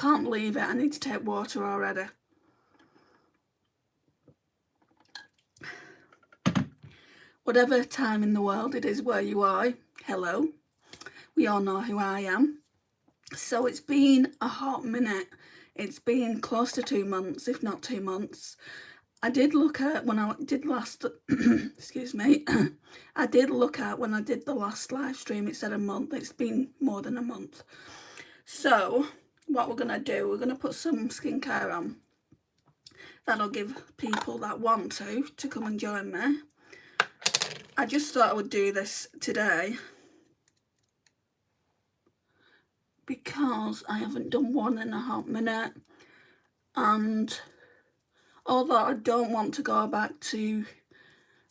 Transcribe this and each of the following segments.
can't believe it. I need to take water already. Whatever time in the world it is where you are, hello. We all know who I am. So it's been a hot minute. It's been close to 2 months, if not 2 months. I did look at when I did last, excuse me, I did look at when I did the last live stream, it said a month. It's been more than a month. So what we're going to do, we're going to put some skincare on. That'll give people that want to come and join me. I just thought I would do this today because I haven't done one in a hot minute, and although I don't want to go back to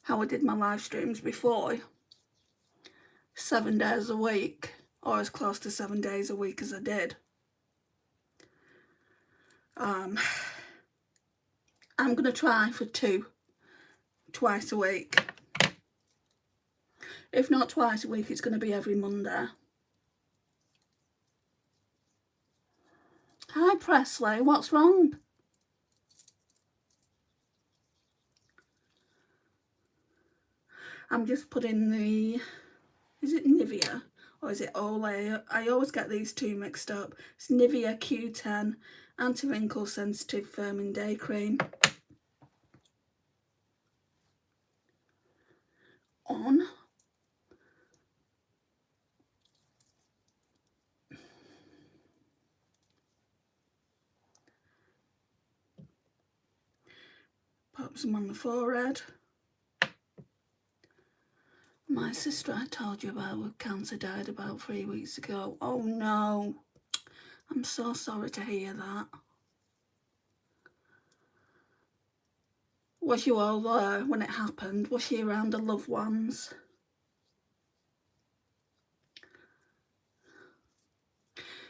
how I did my live streams before, 7 days a week, or as close to 7 days a week as I did, I'm going to try for 2, twice a week. If not twice a week, it's going to be every Monday. Hi Presley, what's wrong? I'm just putting the, is it Nivea or is it Olay? I always get these two mixed up. It's Nivea Q10 Anti-Wrinkle Sensitive Firming Day Cream on. Pop some on the forehead. My sister I told you about with cancer died about 3 weeks ago. Oh no, I'm so sorry to hear that. Was you all there when it happened? Was she around her loved ones?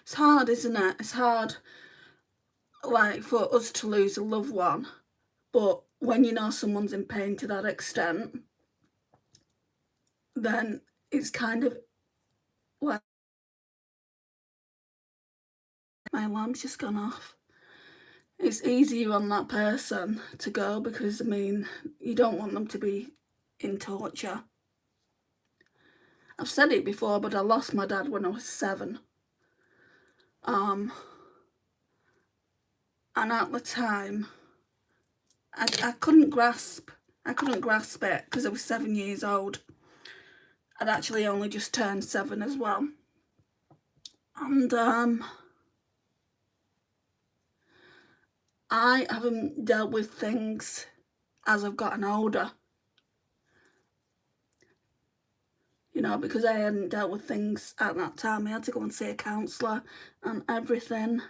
It's hard, isn't it? It's hard, like, for us to lose a loved one, but when you know someone's in pain to that extent, then it's kind of like, my alarm's just gone off. It's easier on that person to go because, I mean, you don't want them to be in torture. I've said it before, but I lost my dad when I was 7. And at the time, I couldn't grasp it because I was 7 years old. I'd actually only just turned 7 as well. And I haven't dealt with things as I've gotten older. You know, because I hadn't dealt with things at that time. I had to go and see a counsellor and everything.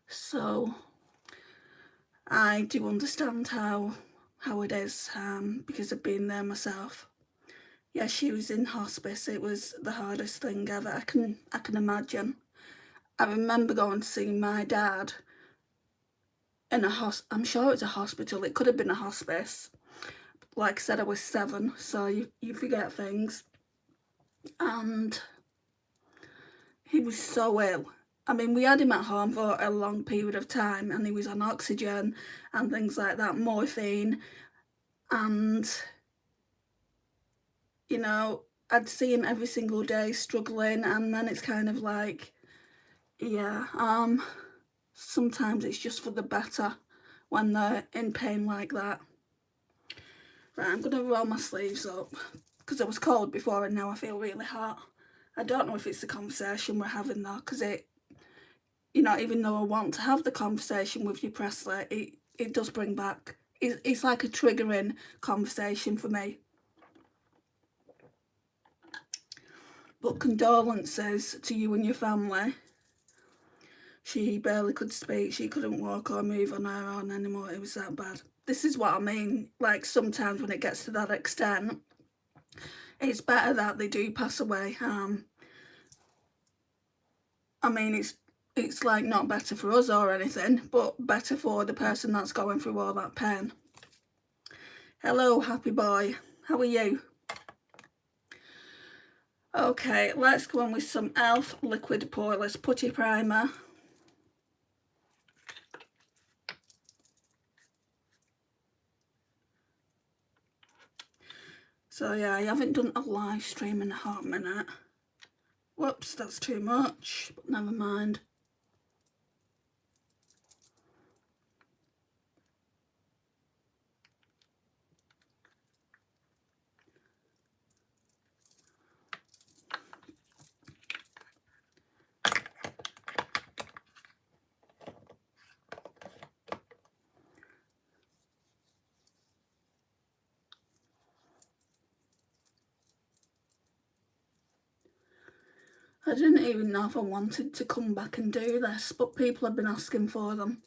So I do understand how it is, because I've been there myself. Yeah, she was in hospice. It was the hardest thing ever. I can imagine. I remember going to see my dad in I'm sure it was a hospital. It could have been a hospice. Like I said, I was 7, so you forget things. And he was so ill. I mean, we had him at home for a long period of time, and he was on oxygen and things like that, morphine. And, you know, I'd see him every single day struggling, and then it's kind of like, yeah, sometimes it's just for the better when they're in pain like that. Right, I'm going to roll my sleeves up because I was cold before and now I feel really hot. I don't know if it's the conversation we're having though, because it, you know, even though I want to have the conversation with you, Presley, it does bring back, it's like a triggering conversation for me. But condolences to you and your family. She barely could speak, she couldn't walk or move on her own anymore, it was that bad. This is what I mean, like sometimes when it gets to that extent, it's better that they do pass away. I mean, it's like not better for us or anything, but better for the person that's going through all that pain. Hello, happy boy. How are you? Okay, let's go on with some e.l.f. Liquid Poreless Putty Primer. So yeah, I haven't done a live stream in a hot minute. Whoops, that's too much, but never mind. I didn't even know if I wanted to come back and do this, but people have been asking for them.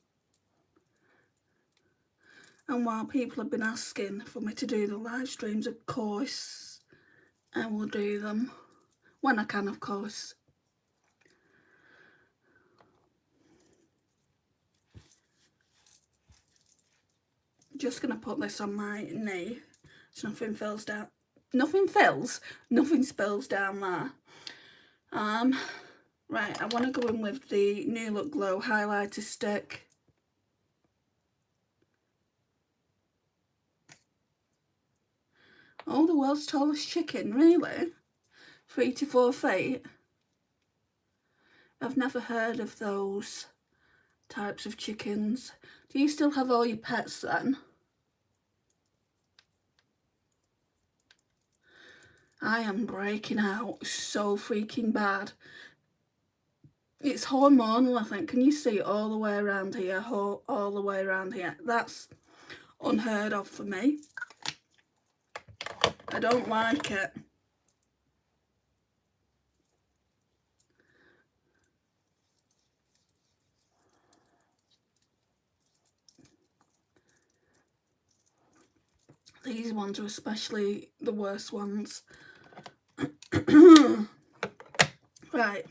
And while people have been asking for me to do the live streams, of course, I will do them when I can, of course. Just going to put this on my knee so nothing fills down. Nothing fills? Nothing spills down there. Right, I want to go in with the New Look Glow highlighter stick. Oh, the world's tallest chicken, really? 3 to 4 feet? I've never heard of those types of chickens. Do you still have all your pets then? I am breaking out so freaking bad. It's hormonal, I think. Can you see all the way around here? All the way around here. That's unheard of for me. I don't like it. These ones are especially the worst ones. Right.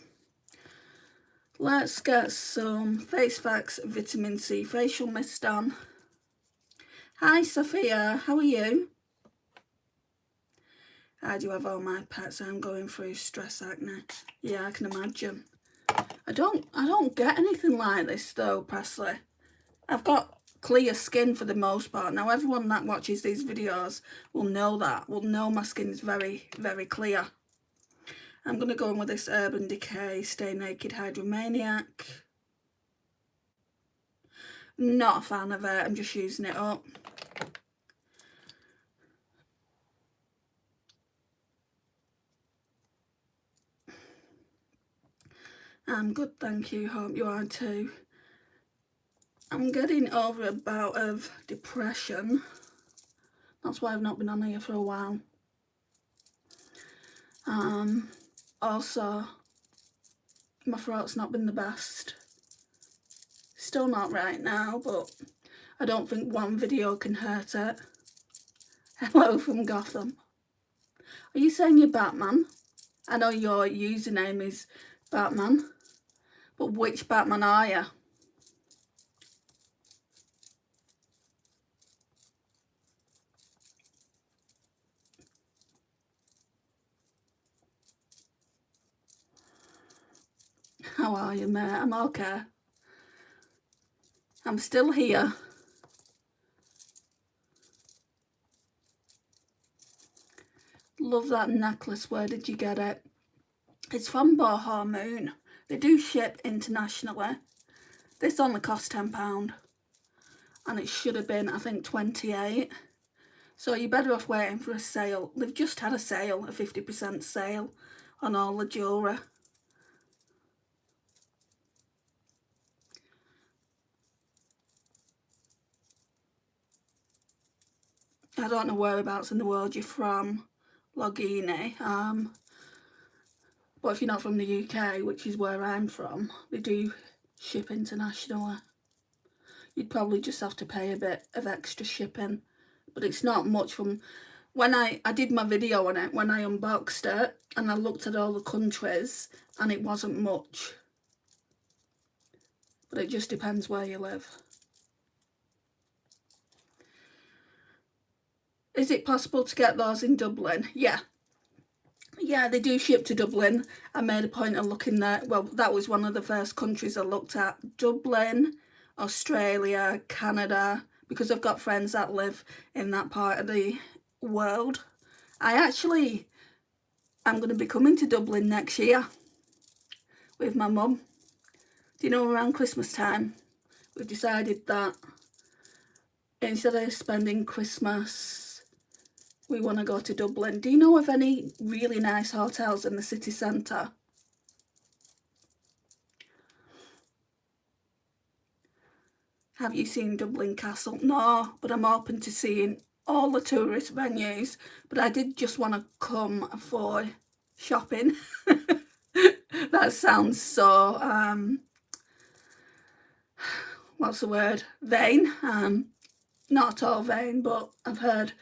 Let's get some Face Facts Vitamin C facial mist on. Hi Sophia, how are you? I do have all my pets. I'm going through stress acne. Yeah, I can imagine. I don't get anything like this though, Presley. I've got clear skin for the most part. Now everyone that watches these videos will know that. Will know my skin is very, very clear. I'm going to go in with this Urban Decay Stay Naked Hydromaniac. Not a fan of it. I'm just using it up. I'm good, thank you. Hope you are too. I'm getting over a bout of depression. That's why I've not been on here for a while. Also, my throat's not been the best. Still not right now, but I don't think one video can hurt it. Hello from Gotham. Are you saying you're Batman? I know your username is Batman, but which Batman are you? How are you, mate? I'm okay. I'm still here. Love that necklace. Where did you get it? It's from Boho Moon. They do ship internationally. This only cost £10 and it should have been, I think, 28. So you're better off waiting for a sale. They've just had a sale, a 50% sale on all the jewellery. I don't know whereabouts in the world you're from, Logini, but if you're not from the UK, which is where I'm from, they do ship internationally. You'd probably just have to pay a bit of extra shipping, but it's not much. From when I did my video on it, when I unboxed it and I looked at all the countries, and it wasn't much, but it just depends where you live. Is it possible to get those in Dublin? Yeah, they do ship to Dublin. I made a point of looking there. Well, that was one of the first countries I looked at. Dublin, Australia, Canada, because I've got friends that live in that part of the world. I'm going to be coming to Dublin next year with my mum. Do you know, around Christmas time, we've decided that instead of spending Christmas, we want to go to Dublin. Do you know of any really nice hotels in the city centre? Have you seen Dublin Castle? No, but I'm open to seeing all the tourist venues. But I did just want to come for shopping. That sounds so, what's the word? Vain. Not at all vain, but I've heard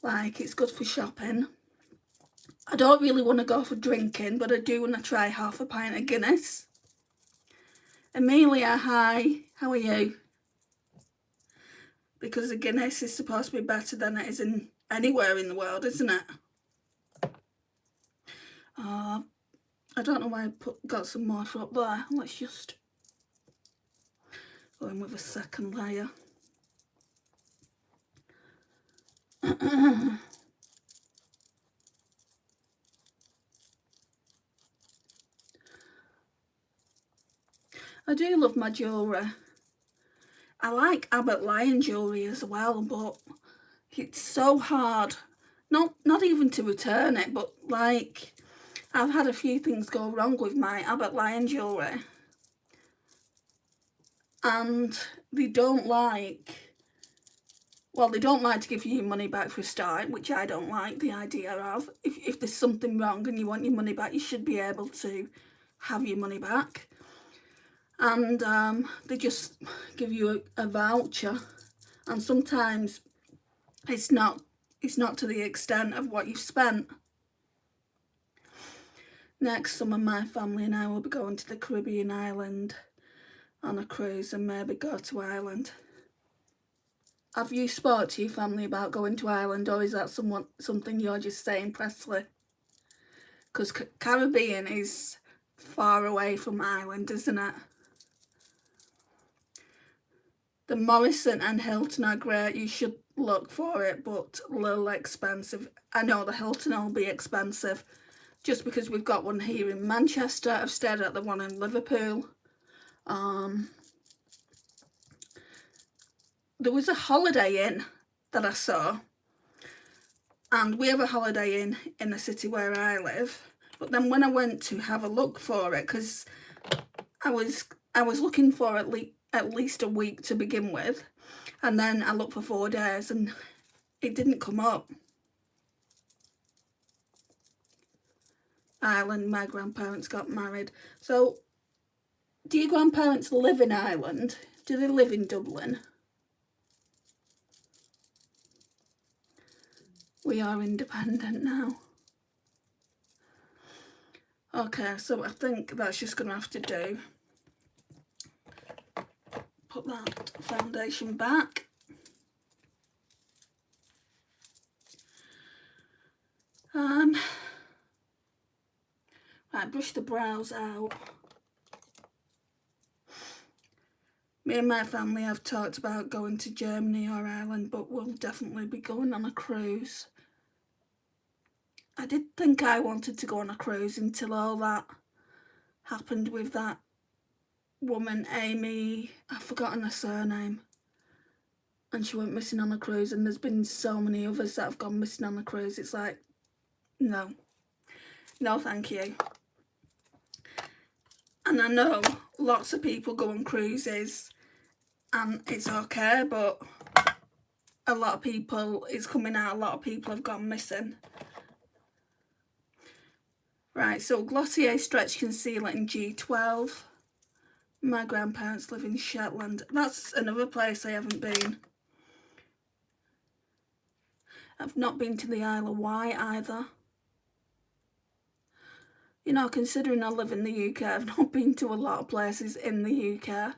like it's good for shopping. I don't really want to go for drinking, but I do want to try half a pint of Guinness. Amelia, hi, how are you? Because the Guinness is supposed to be better than it is in anywhere in the world, isn't it? I don't know why I got some more up there. Let's just go in with a second layer. I do love my jewellery. I like Abbott Lion jewellery as well, but it's so hard. Not even to return it, but like I've had a few things go wrong with my Abbott Lion jewellery. And they don't like to give you your money back for a start, which I don't like the idea of. If there's something wrong and you want your money back, you should be able to have your money back. And they just give you a voucher, and sometimes it's not to the extent of what you've spent. Next summer, my family and I will be going to the Caribbean island on a cruise and maybe go to Ireland. Have you spoke to your family about going to Ireland, or is that something you're just saying, Presley? Because Caribbean is far away from Ireland, isn't it? The Morrison and Hilton are great. You should look for it, but a little expensive. I know the Hilton will be expensive just because we've got one here in Manchester. I've stayed at the one in Liverpool. There was a Holiday Inn that I saw, and we have a Holiday Inn in the city where I live. But then when I went to have a look for it, because I was looking for at least a week to begin with, and then I looked for 4 days and it didn't come up. Ireland, my grandparents got married. So do your grandparents live in Ireland? Do they live in Dublin? We are independent now. Okay, so I think that's just going to have to do. Put that foundation back. Right, brush the brows out. Me and my family have talked about going to Germany or Ireland, but we'll definitely be going on a cruise. I did think I wanted to go on a cruise until all that happened with that woman, Amy, I've forgotten her surname, and she went missing on a cruise, and there's been so many others that have gone missing on a cruise. It's like, no thank you. And I know lots of people go on cruises and it's okay, but a lot of people, it's coming out, a lot of people have gone missing. Right, so Glossier Stretch Concealer in G12. My grandparents live in Shetland. That's another place I haven't been. I've not been to the Isle of Wight either. You know, considering I live in the UK, I've not been to a lot of places in the UK.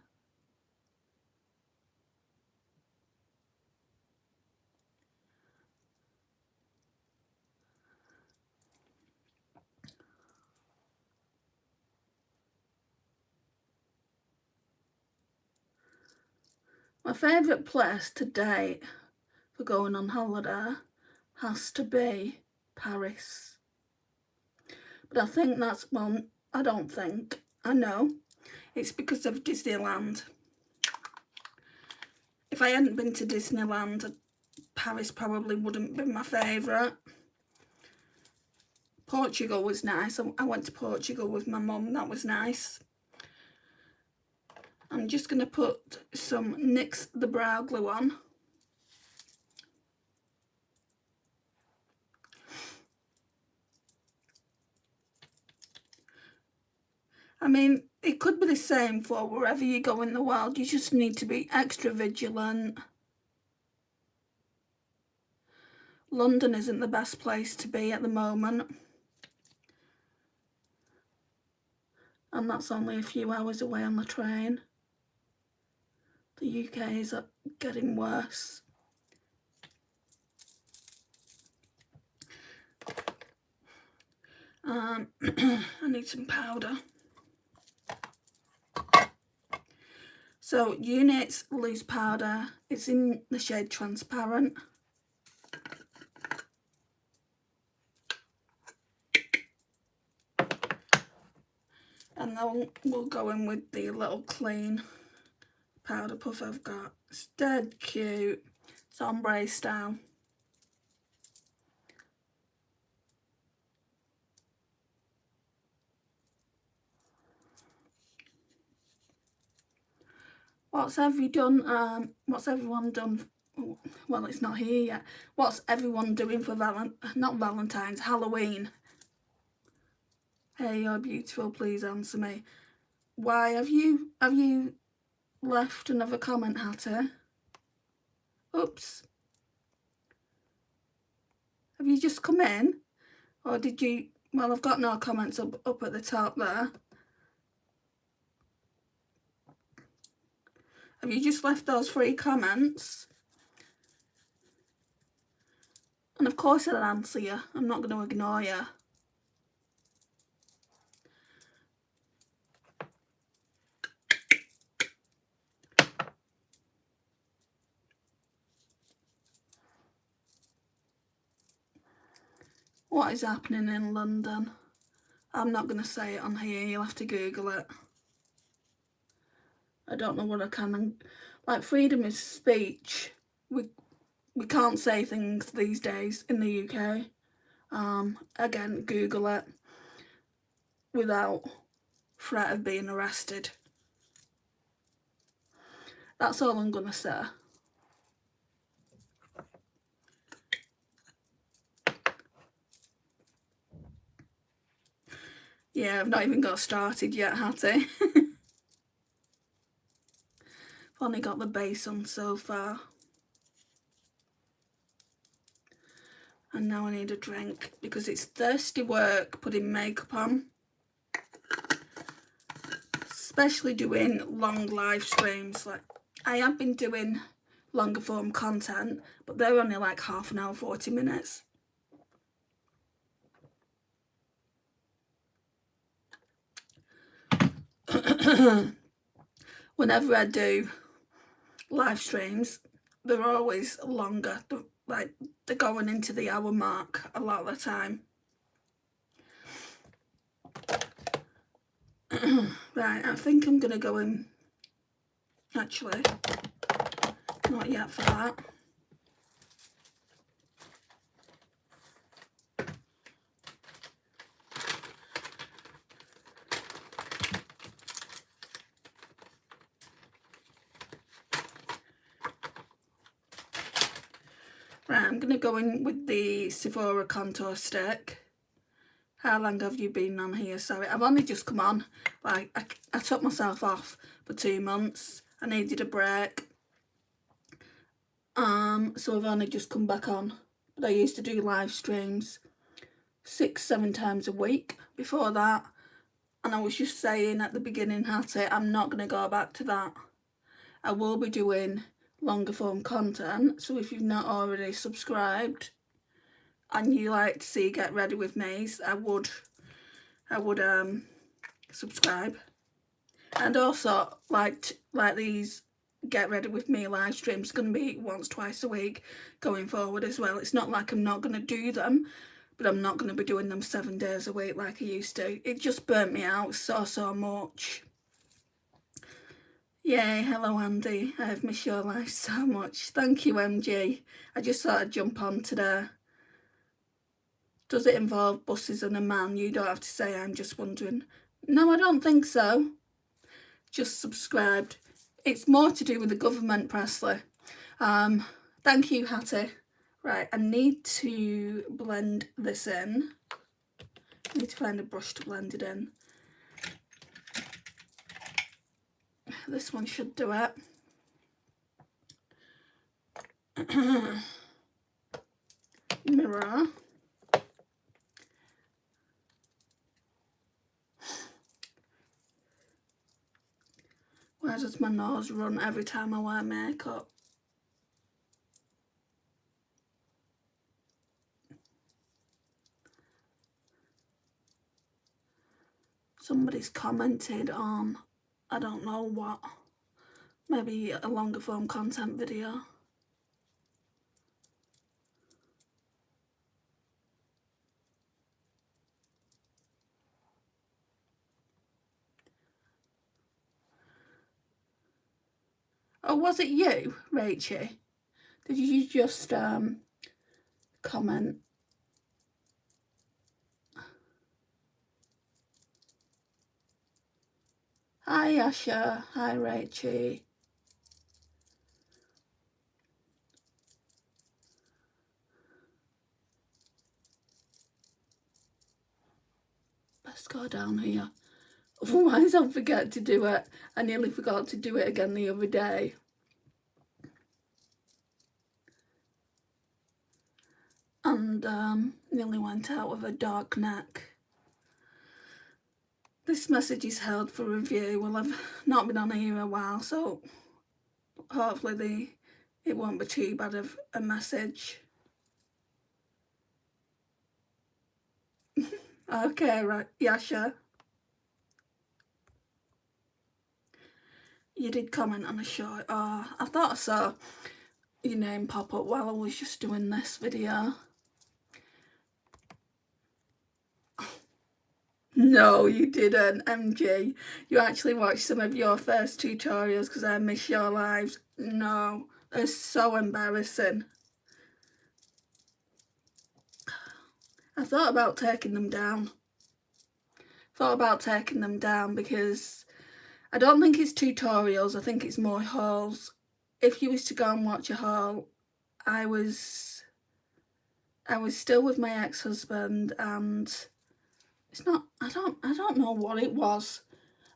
My favourite place to date for going on holiday has to be Paris. But I think that's, well, I don't think, I know, it's because of Disneyland. If I hadn't been to Disneyland, Paris probably wouldn't be my favourite. Portugal was nice. I went to Portugal with my mum, that was nice. I'm just going to put some NYX the brow glue on. I mean, it could be the same for wherever you go in the world. You just need to be extra vigilant. London isn't the best place to be at the moment. And that's only a few hours away on the train. The UK is getting worse. I need some powder. So Unit's loose powder, it's in the shade Transparent. And then we'll go in with the little clean powder puff I've got. It's dead cute. It's ombre style. What's everyone done? Well, it's not here yet. What's everyone doing for not Valentine's, Halloween? Hey, you're beautiful, please answer me. Why have you left another comment, Hattie? Oops. Have you just come in? Or did you, well, I've got no comments up at the top there. Have you just left those 3 comments? And of course I'll answer you. I'm not going to ignore you. What is happening in London? I'm not going to say it on here. You'll have to Google it. I don't know what I can. Like, freedom of speech. We can't say things these days in the UK. Again, Google it without threat of being arrested. That's all I'm going to say. Yeah, I've not even got started yet, Hattie. I've only got the base on so far. And now I need a drink because it's thirsty work putting makeup on. Especially doing long live streams. Like, I have been doing longer form content, but they're only like half an hour, 40 minutes. Whenever I do live streams, they're always longer. They're going into the hour mark a lot of the time. Right, I think I'm gonna go in. Actually, not yet for that. Right, I'm gonna go in with the Sephora contour stick. How long have you been on here? Sorry, I've only just come on. Like, I took myself off for 2 months. I needed a break. So I've only just come back on. But I used to do live streams 6-7 times a week before that. And I was just saying at the beginning, Hattie, I'm not going to go back to that. I will be doing longer form content. So if you've not already subscribed and you like to see Get Ready With Me, I would subscribe. And also like these Get Ready With Me live streams going to be once, twice a week going forward as well. It's not like I'm not going to do them, but I'm not going to be doing them 7 days a week like I used to. It just burnt me out so much. Yay, hello Andy, I've missed your life so much. Thank you MG. I just thought I'd jump on today. Does it involve buses and a man? You don't have to say, I'm just wondering. No, I don't think so. Just subscribed. It's more to do with the government, Presley. Thank you, Hattie. Right, I need to blend this in. I need to find a brush to blend it in. This one should do it. Mirror. Why does my nose run every time I wear makeup? Somebody's commented on, I don't know what, maybe a longer form content video. Oh, was it you, Rachel? Did you just comment? Hi Asha, hi Rachel. Let's go down here. Otherwise I'll forget to do it. I nearly forgot to do it again the other day. And nearly went out with a dark neck. This message is held for review. Well, I've not been on here a while, so hopefully it won't be too bad of a message. Okay, right, Yasha. You did comment on a short. Oh, I thought I saw your name pop up while I was just doing this video. No, you didn't, MG. You actually watched some of your first tutorials because I miss your lives. No, they're so embarrassing. I thought about taking them down. Because I don't think it's tutorials, I think it's more hauls. If you was to go and watch a haul, I was still with my ex-husband, and it's not, I don't know what it was.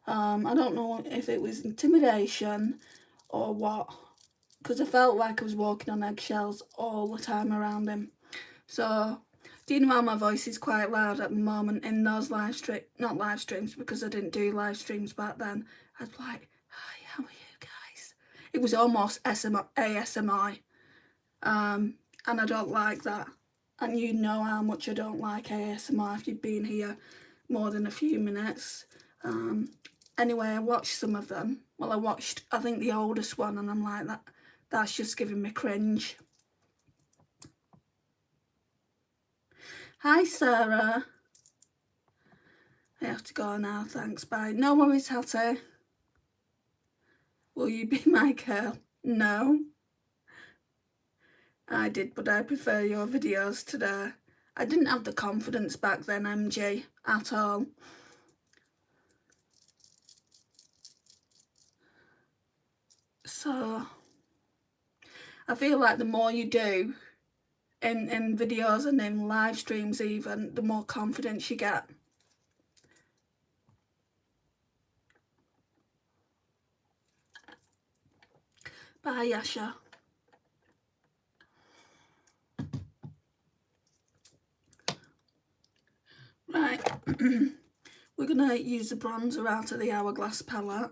I don't know if it was intimidation or what, because I felt like I was walking on eggshells all the time around him. So, do you know how my voice is quite loud at the moment in those not live streams, because I didn't do live streams back then. I'd be like, hi, how are you guys? It was almost ASMR, and I don't like that. And you know how much I don't like ASMR if you've been here more than a few minutes. Anyway, I watched some of them. Well, I watched, I think, the oldest one, and I'm like, that's just giving me cringe. Hi, Sarah. I have to go now, thanks, bye. No worries, Hattie. Will you be my girl? No. I did, but I prefer your videos today. I didn't have the confidence back then, MG, at all. So, I feel like the more you do in videos and in live streams even, the more confidence you get. Bye, Yasha. Right, we're going to use the bronzer out of the Hourglass palette.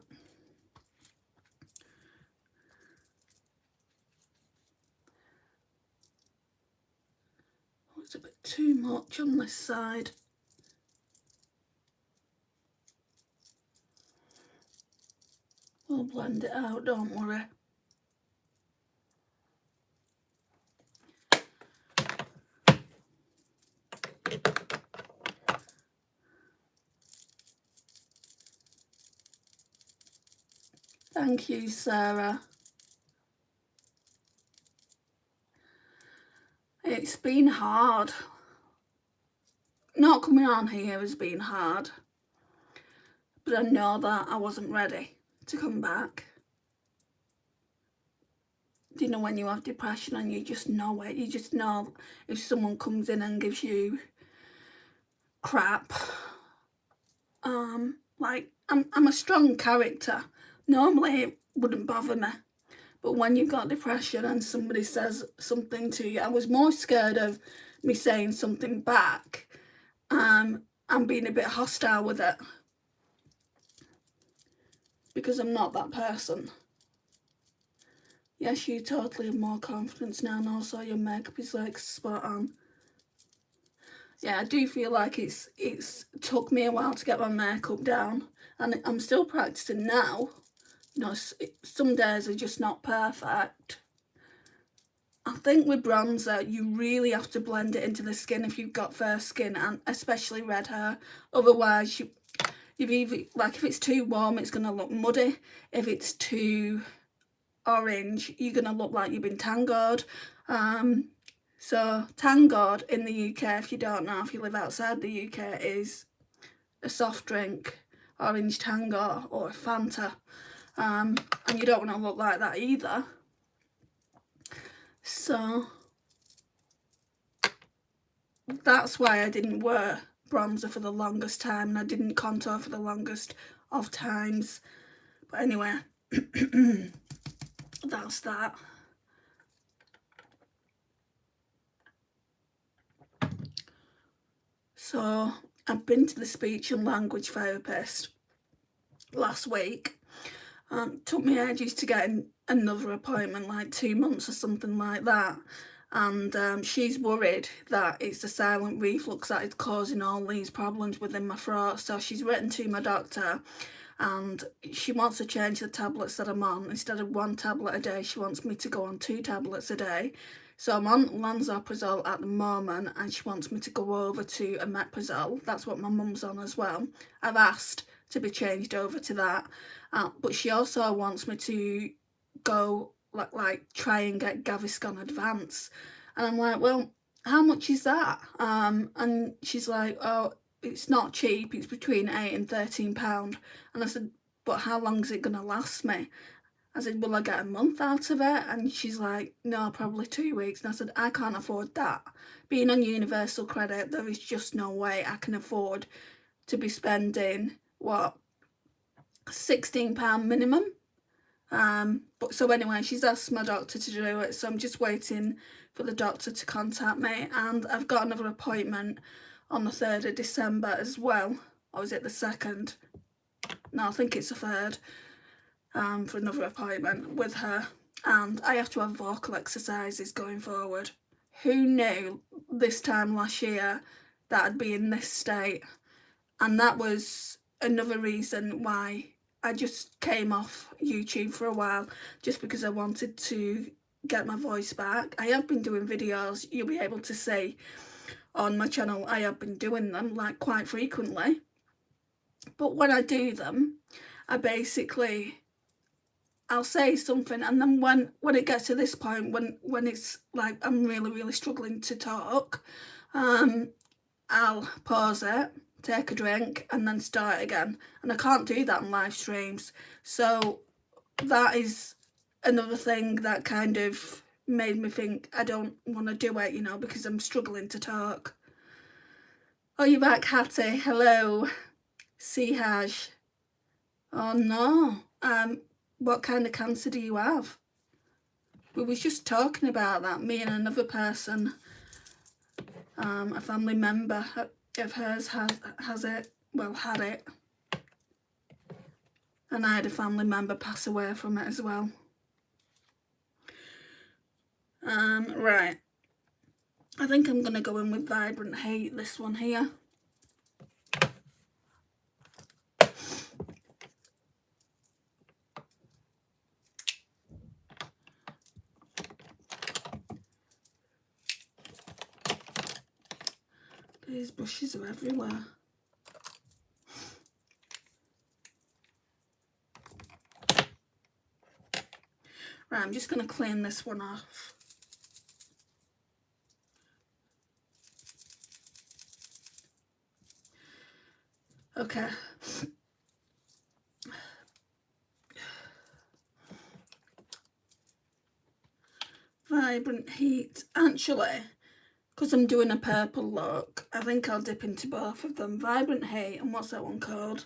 Oh, it's a bit too much on this side. We'll blend it out, don't worry. Thank you, Sarah. It's been hard. Not coming on here has been hard. But I know that I wasn't ready to come back. Do you know when you have depression and you just know it? You just know if someone comes in and gives you crap. Like, I'm a strong character. Normally it wouldn't bother me. But when you've got depression and somebody says something to you, I was more scared of me saying something back and being a bit hostile with it. Because I'm not that person. Yes, you totally have more confidence now, and also your makeup is like spot on. Yeah, I do feel like it's took me a while to get my makeup down, and I'm still practicing now. You know, some days are just not perfect. I think with bronzer, you really have to blend it into the skin if you've got fair skin, and especially red hair. Otherwise, you've either, like, if it's too warm, it's going to look muddy. If it's too orange, you're going to look like you've been tangoed. So Tangoed in the UK, if you don't know, if you live outside the UK, is a soft drink, orange tango or a Fanta. And you don't want to look like that either. So that's why I didn't wear bronzer for the longest time, and I didn't contour for the longest of times. But anyway, that's that. So I've been to the speech and language therapist last week. Took me ages to get another appointment, like 2 months or something like that. And she's worried that it's the silent reflux that is causing all these problems within my throat. So she's written to my doctor and she wants to change the tablets that I'm on. Instead of 1 tablet a day, she wants me to go on 2 tablets a day. So I'm on lansoprazole at the moment, and she wants me to go over to omeprazole. That's what my mum's on as well. I've asked to be changed over to that, but she also wants me to go like try and get Gaviscon Advance, and I'm like, well, how much is that? And she's like, oh, it's not cheap, it's between £8 and £13. And I said, but how long is it gonna last me? I said, will I get a month out of it? And she's like, no, probably 2 weeks. And I said, I can't afford that. Being on universal credit, there is just no way I can afford to be spending, what, £16 minimum. But so anyway, she's asked my doctor to do it, so I'm just waiting for the doctor to contact me. And I've got another appointment on the 3rd of December as well. Or is it the 2nd? No, I think it's the 3rd. For another appointment with her, and I have to have vocal exercises going forward. Who knew this time last year that I'd be in this state? And that was another reason why I just came off YouTube for a while, just because I wanted to get my voice back. I have been doing videos, you'll be able to see on my channel. I have been doing them like quite frequently, but when I do them, I basically, I'll say something, and then when it gets to this point, when it's like I'm really struggling to talk, I'll pause it, take a drink, and then start again. And I can't do that on live streams. So that is another thing that kind of made me think I don't want to do it, you know, because I'm struggling to talk. Oh, you're back, Hattie. Hello. Sihaj. Oh no. What kind of cancer do you have? We was just talking about that, me and another person. A family member of hers has it, well, had it. And I had a family member pass away from it as well. Right. I think I'm going to go in with Vibrant Hate, this one here. These brushes are everywhere. Right, I'm just going to clean this one off. Okay. Vibrant Heat. Actually, because I'm doing a purple look, I think I'll dip into both of them. Vibrant Heat, and what's that one called?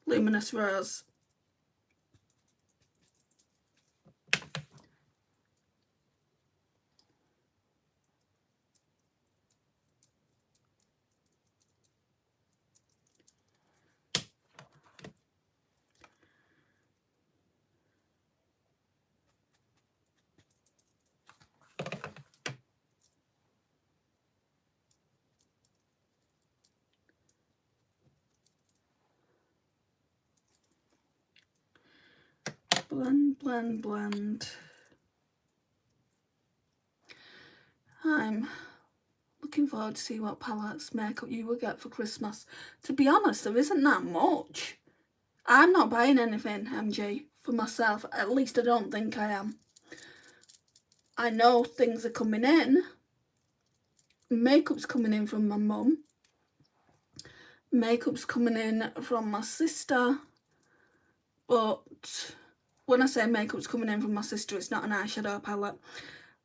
Luminous Rose. Blend, blend, blend. I'm looking forward to see what palettes makeup you will get for Christmas. To be honest, there isn't that much. I'm not buying anything, MG, for myself. At least I don't think I am. I know things are coming in. Makeup's coming in from my mum. Makeup's coming in from my sister. But when I say makeup's coming in from my sister, it's not an eyeshadow palette.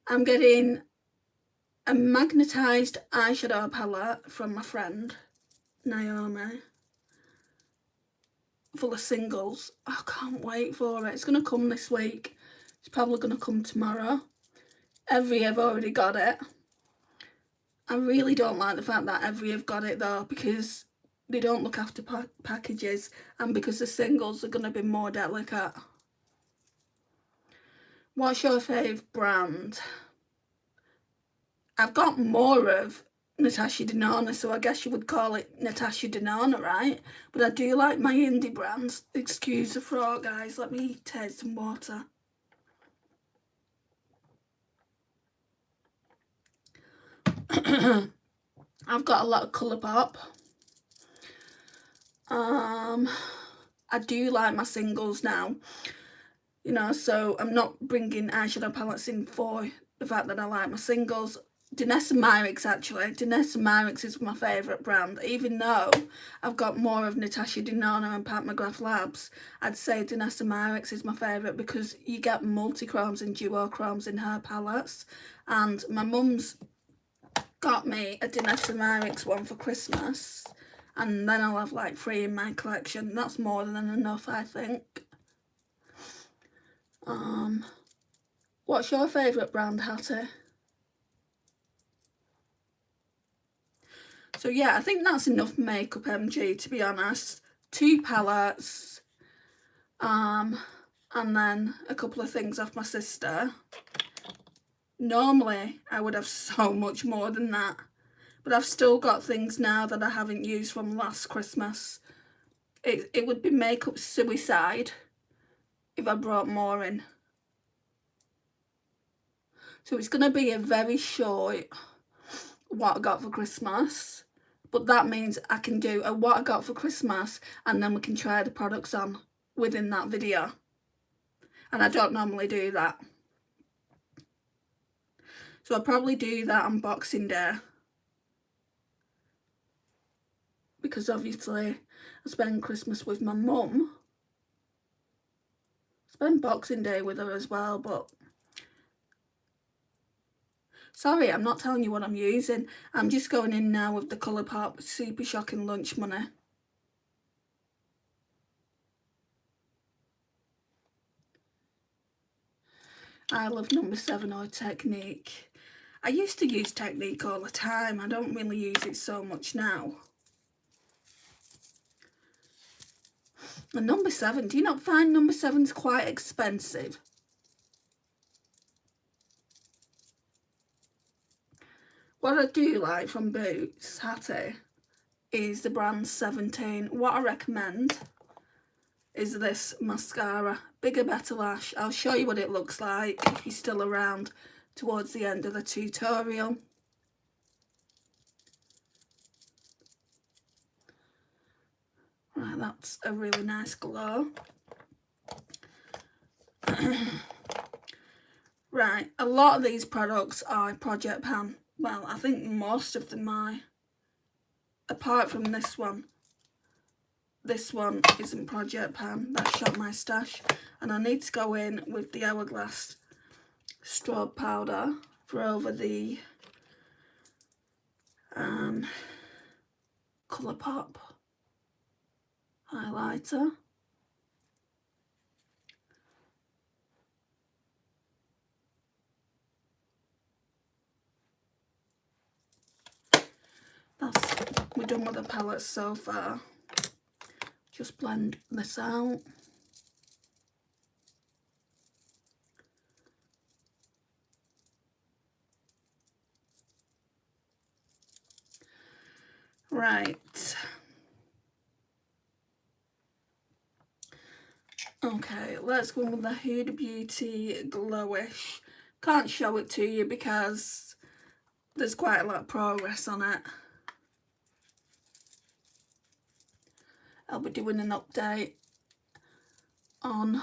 I'm getting a magnetised eyeshadow palette from my friend, Naomi, full of singles. I can't wait for it. It's going to come this week. It's probably going to come tomorrow. Every have already got it. I really don't like the fact that every have got it though, because they don't look after packages, and because the singles are going to be more delicate. What's your fave brand? I've got more of Natasha Denona, so I guess you would call it Natasha Denona, right? But I do like my indie brands. Excuse the throat, guys. Let me take some water. I've got a lot of Colourpop. I do like my singles now, you know, so I'm not bringing eyeshadow palettes in for the fact that I like my singles. Danessa Myricks, actually. Danessa Myricks is my favourite brand. Even though I've got more of Natasha Denona and Pat McGrath Labs, I'd say Danessa Myricks is my favourite because you get multi-chromes and duochromes in her palettes. And my mum's got me a Danessa Myricks one for Christmas. And then I'll have like 3 in my collection. That's more than enough, I think. What's your favourite brand, Hattie? So yeah, I think that's enough makeup, MG, to be honest. 2 palettes, and then a couple of things off my sister. Normally, I would have so much more than that, but I've still got things now that I haven't used from last Christmas. It would be makeup suicide if I brought more in. So it's going to be a very short what I got for Christmas, but that means I can do a what I got for Christmas and then we can try the products on within that video, and I don't normally do that, so I'll probably do that on Boxing Day, because obviously I spend Christmas with my mum, spend Boxing Day with her as well. But sorry, I'm not telling you what I'm using. I'm just going in now with the Colourpop Super Shocking Lunch Money. I love number 7 or Technique. I used to use Technique all the time. I don't really use it so much now. And number 7, do you not find number 7's quite expensive? What I do like from Boots, Hattie, is the brand 17. What I recommend is this mascara, Bigger Better Lash. I'll show you what it looks like if you're still around towards the end of the tutorial. Right, that's a really nice glow. Right, a lot of these products are Project Pan. Well, I think most of them are, apart from this one. This one isn't Project Pan, that's Shop My Stash. And I need to go in with the Hourglass strobe powder for over the Colourpop highlighter. We're done with the palettes so far. Just blend this out. Right. Okay, let's go with the Huda Beauty Glowish. Can't show it to you because there's quite a lot of progress on it. I'll be doing an update on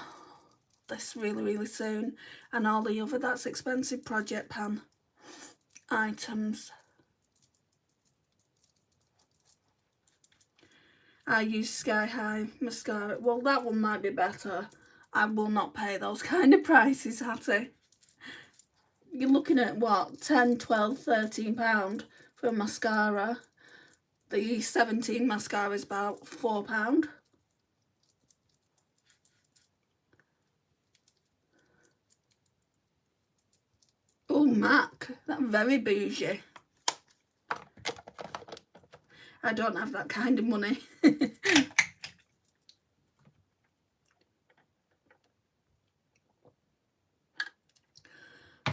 this really soon, and all the other That's Expensive Project Pan items. I use Sky High mascara. Well, that one might be better. I will not pay those kind of prices, Hattie. You're looking at what, 10, 12, 13 pound for a mascara. The 17 mascara is about £4. Oh, MAC, that's very bougie. I don't have that kind of money.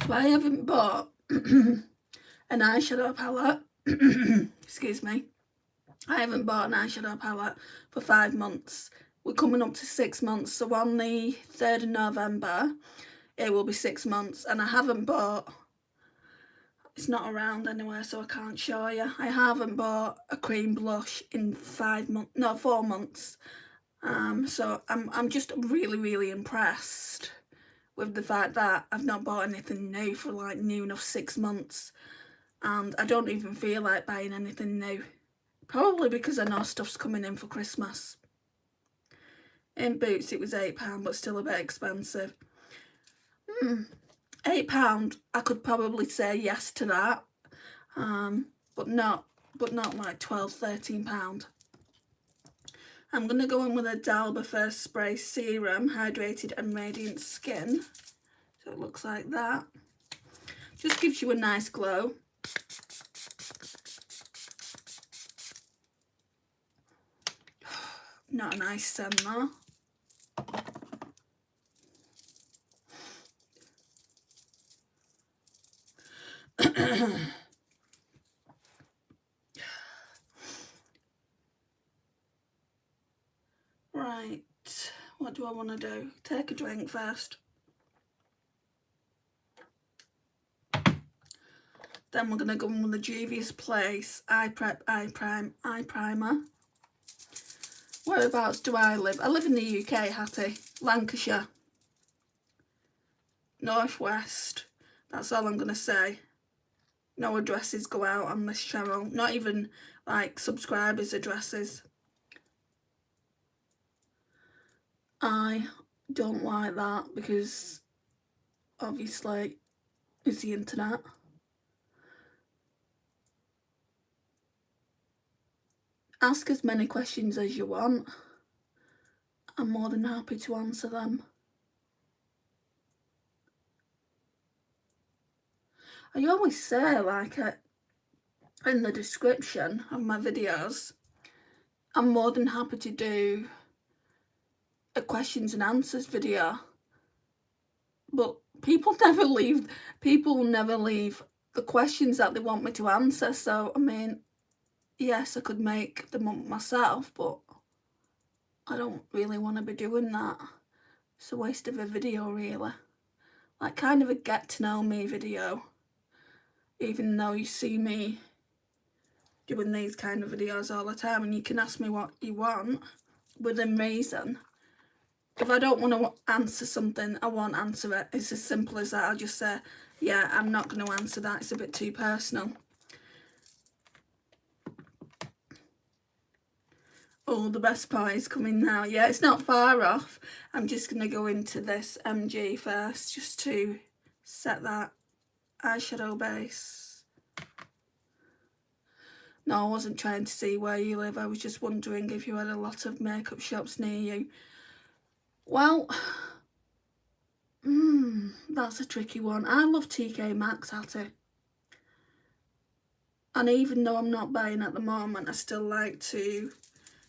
So I haven't bought an eyeshadow palette. Excuse me. I haven't bought an eyeshadow palette for 5 months. We're coming up to 6 months. So on the 3rd of November, it will be 6 months. And I haven't bought... It's not around anywhere, so I can't show you. I haven't bought a cream blush in 4 months. So I'm just really impressed with the fact that I've not bought anything new for like new enough 6 months, and I don't even feel like buying anything new. Probably because I know stuff's coming in for Christmas. In Boots it was £8, but still a bit expensive. £8, I could probably say yes to that, but not like £12–13. I'm going to go in with a Dalba First Spray Serum, Hydrated and Radiant Skin. So it looks like that. Just gives you a nice glow. Not a nice scent though. Right, what do I want to do? Take a drink first. Then we're going to go in with the Juvia's Place Eye Prep Eye Primer. Whereabouts do I live? I live in the UK, Hattie. Lancashire. Northwest. That's all I'm going to say. No addresses go out on this channel. Not even like subscribers' addresses. I don't like that because obviously it's the internet. Ask as many questions as you want. I'm more than happy to answer them. I always say, like, in the description of my videos, I'm more than happy to do a questions and answers video, but people never leave the questions that they want me to answer. So I mean, yes, I could make them up myself, but I don't really want to be doing that. It's a waste of a video, really. Like, kind of a get to know me video, even though you see me doing these kind of videos all the time and you can ask me what you want. within reason. If I don't want to answer something, I won't answer it. It's as simple as that. I'll just say, yeah, I'm not going to answer that. It's a bit too personal. Oh, the best part is coming now. Yeah, it's not far off. I'm just going to go into this MG first, just to set that eyeshadow base. No, I wasn't trying to see where you live. I was just wondering if you had a lot of makeup shops near you. Well, that's a tricky one. I love TK Maxx, Hattie. And even though I'm not buying at the moment, I still like to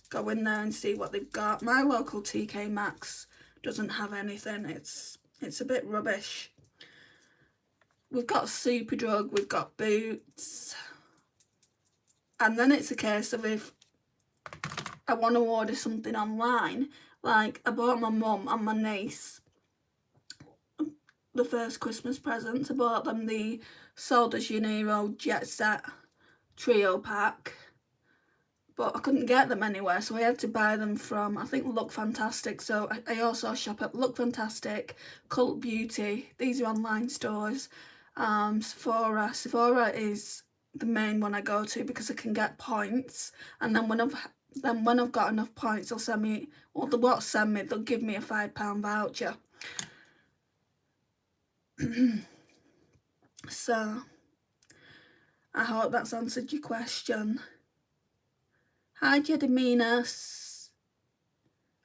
go in there and see what they've got. My local TK Maxx doesn't have anything. It's a bit rubbish. We've got Superdrug, we've got Boots. And then it's a case of if I want to order something online, like I bought my mum and my niece the first Christmas presents. I bought them the Sol de Janeiro Jet Set trio pack, but I couldn't get them anywhere, so I had to buy them from, I think, Look Fantastic. So I also shop at Look Fantastic, Cult Beauty. These are online stores. Sephora is the main one I go to because I can get points, and then when I've got enough points, they'll send me, or they won't send me, they'll give me a £5 voucher. So I hope that's answered your question. Hi Jediminas,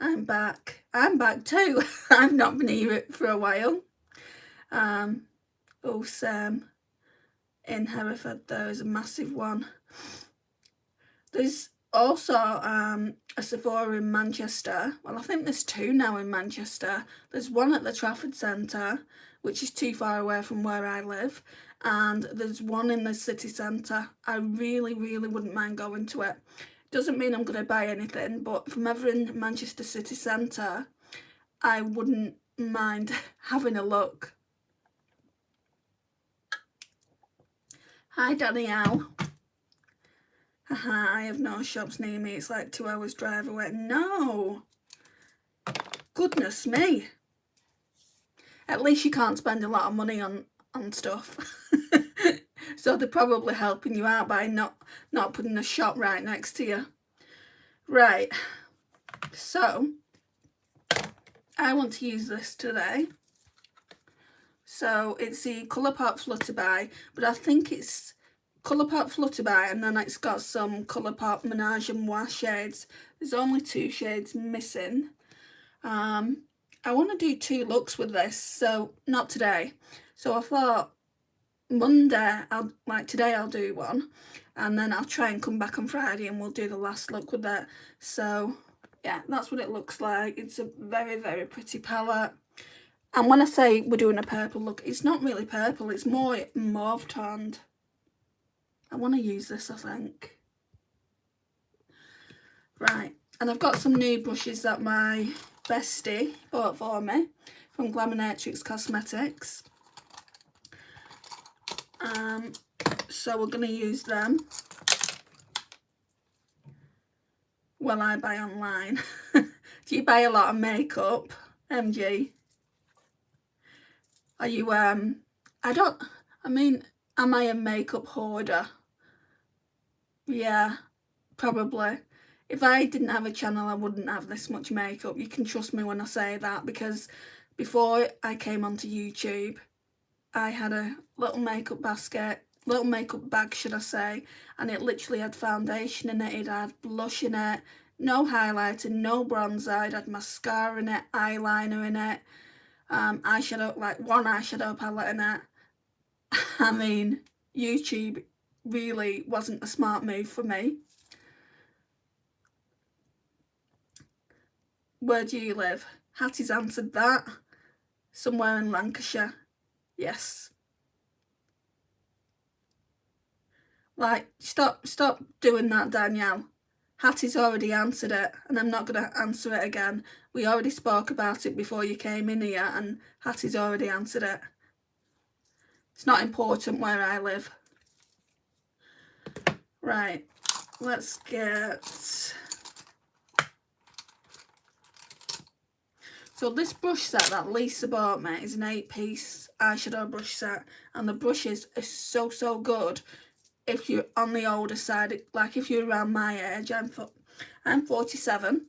I'm back. I'm back too. I've not been here for a while. Oh, Sam in Hereford, there is a massive one. There's also a Sephora in Manchester. Well, I think there's two now in Manchester. There's one at the Trafford Centre, which is too far away from where I live, and there's one in the city centre. I really wouldn't mind going to it. Doesn't mean I'm going to buy anything, but if I'm ever in Manchester city centre, I wouldn't mind having a look. Hi Danielle. Haha, I have no shops near me. It's like 2 hours drive away. No! Goodness me. At least you can't spend a lot of money on stuff. So they're probably helping you out by not putting a shop right next to you. Right. So I want to use this today. So it's the Colourpop Flutterby, but I think it's Colourpop Flutterby and then it's got some Colourpop Menage a Moi shades. There's only 2 shades missing. I want to do 2 looks with this, so not today. So I thought Monday, today I'll do one, and then I'll try and come back on Friday and we'll do the last look with that. So yeah, that's what it looks like. It's a very pretty palette. And when I say we're doing a purple look, it's not really purple, it's more mauve toned. I want to use this, I think. Right, and I've got some new brushes that my bestie bought for me from Glaminatrix Cosmetics. So we're going to use them while I buy online. Do you buy a lot of makeup, MG? Are you, am I a makeup hoarder? Yeah, probably. If I didn't have a channel, I wouldn't have this much makeup. You can trust me when I say that, because before I came onto YouTube, I had a little makeup bag, should I say, and it literally had foundation in it, it had blush in it, no highlighter, no bronzer, it had mascara in it, eyeliner in it, eyeshadow, like 1 eyeshadow palette in it. I mean, YouTube really wasn't a smart move for me. Where do you live? Hattie's answered that. Somewhere in Lancashire. Yes. Like, stop doing that, Danielle. Hattie's already answered it, and I'm not going to answer it again. We already spoke about it before you came in here, and Hattie's already answered it. It's not important where I live. Right, let's get So this brush set that Lisa bought me is an 8-piece eyeshadow brush set, and the brushes are so good if you're on the older side, like if you're around my age. I'm 47,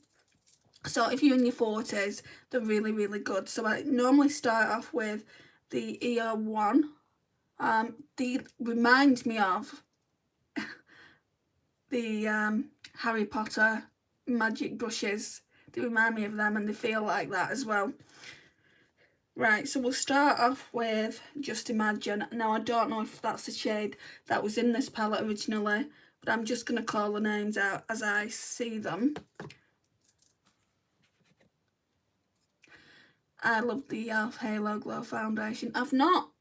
so if you're in your 40s, they're really good. So I normally start off with the EO1. They remind me of the Harry Potter magic brushes. They remind me of them, and they feel like that as well. Right, so we'll start off with Just Imagine. Now, I don't know if that's a shade that was in this palette originally, but I'm just going to call the names out as I see them. I love the e.l.f. Halo Glow Foundation. I've not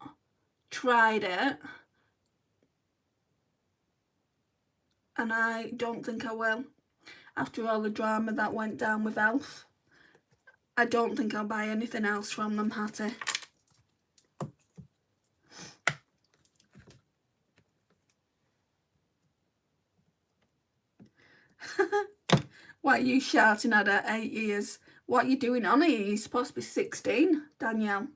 tried it, and I don't think I will. After all the drama that went down with e.l.f., I don't think I'll buy anything else from them, Hattie. Why are you shouting at her 8 years? What are you doing on here? You're supposed to be 16, Danielle.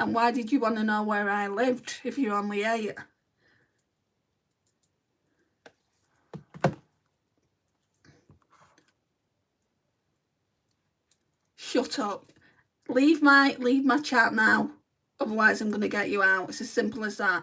And why did you want to know where I lived if you're only 8? Shut up. Leave my chat now. Otherwise I'm going to get you out. It's as simple as that.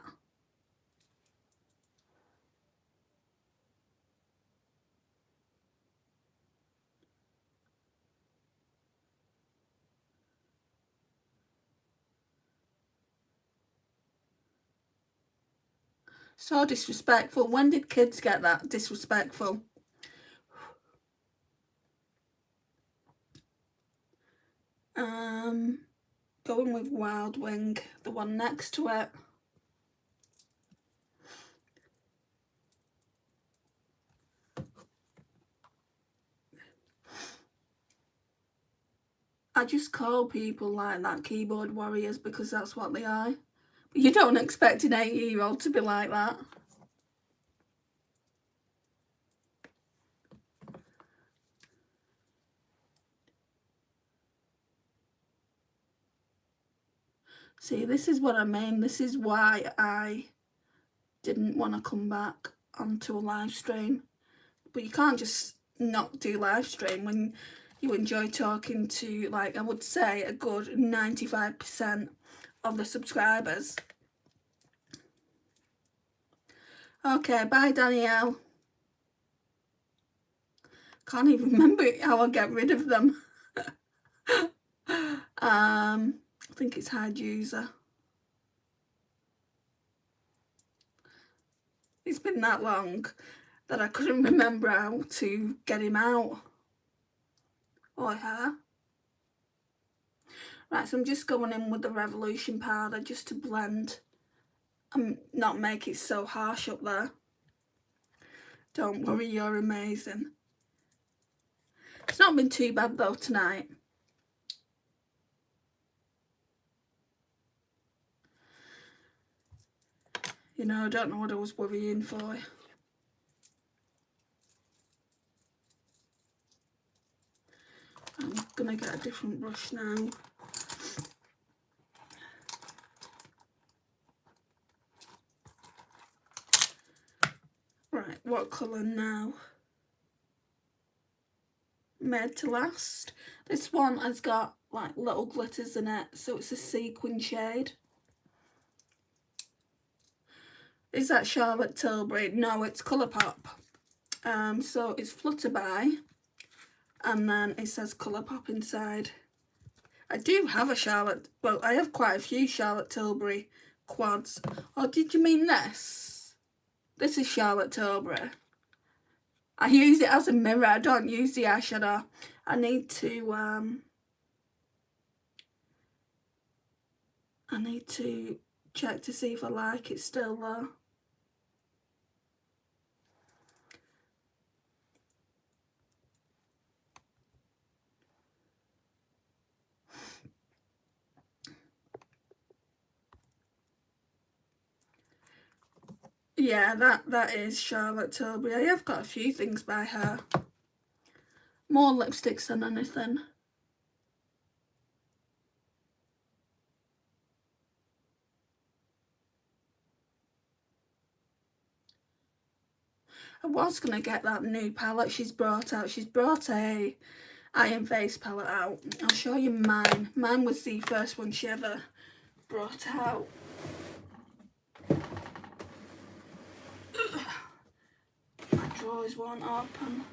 So disrespectful. When did kids get that disrespectful? Going with Wild Wing, the one next to it. I just call people like that keyboard warriors because that's what they are. But you don't expect an 8-year-old to be like that. See, this is what I mean. This is why I didn't want to come back onto a live stream. But you can't just not do live stream when you enjoy talking to, like, I would say a good 95% of the subscribers. Okay, bye Danielle. Can't even remember how I get rid of them. I think it's hide user. It's been that long that I couldn't remember how to get him out. Or her. Right, so I'm just going in with the Revolution powder just to blend and not make it so harsh up there. Don't worry, you're amazing. It's not been too bad though tonight. You know, I don't know what I was worrying for. I'm gonna get a different brush now. Right, what colour now? Made to Last. This one has got like little glitters in it, so it's a sequin shade. Is that Charlotte Tilbury? No, it's Colourpop. So it's Flutterby, and then it says Colourpop inside. I do have a Charlotte, well, I have quite a few Charlotte Tilbury quads. Oh, did you mean this? This is Charlotte Tilbury. I use it as a mirror. I don't use the eyeshadow. I need to check to see if I like it still though. Yeah, that is Charlotte Tilbury. I have got a few things by her. More lipsticks than anything. I was going to get that new palette she's brought out. She's brought a Iron Face palette out. I'll show you mine. Mine was the first one she ever brought out. My drawers won't open.